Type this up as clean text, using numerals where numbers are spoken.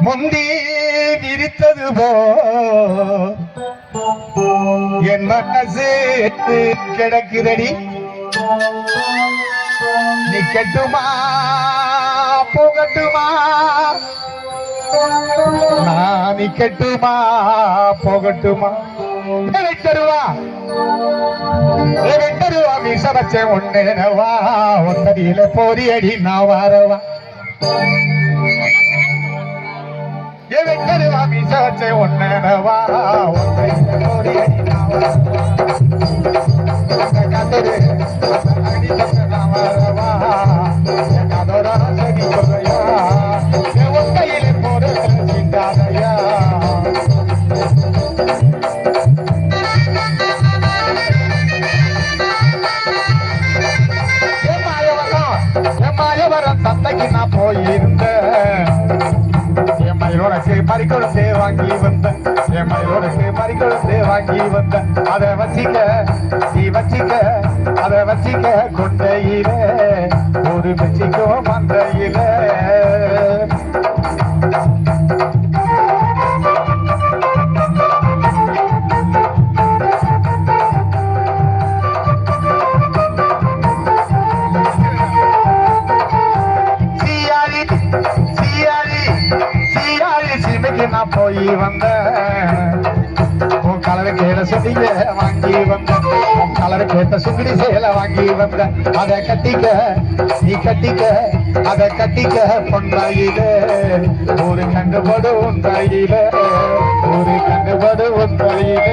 முந்தி விரித்தது போ என் மனசு கிடக்குதடி நீ கெட்டுமா போகட்டுமா நீ கெட்டுமா போகட்டுமா தருவா மீச வச்ச ஒன்னேனவா ஒத்தடியில போரியடி நான் வாரவா தருவா மீச வச்ச ஒன்னேனவா ஒத்தடியில போரியடி நான் வாரவா அதோட சரி சொல்றையா ஒத்தையில போற சிந்தாதையா சந்தைக்கு நான் போயிருந்தேன் என் மயிலோடக்கு பறிக்கொழுந்தே வாங்கி வந்தேன் என் மயிலோடக்கு பறிக்கொழுந்தே வாங்கி வந்தேன் அதை வச்சிக்க நீ வச்சிக்க அதை வச்சிக்க கொண்டையில ஒரு வச்சிக்கோ மந்தையில நான் போய் வந்தேன் உன் கலரை கேட்ட சுண்டிக வாங்கி வந்தேன் உன் கலரை கேட்ட சுங்கடி சேலை வாங்கி வந்தேன் அதை கட்டிக்க நீ கட்டிக்க அதை கட்டிக்க பொன்றாயில ஒரு கண்டுபடு உண்டாயில ஒரு கண்டுபடு உண்டாயில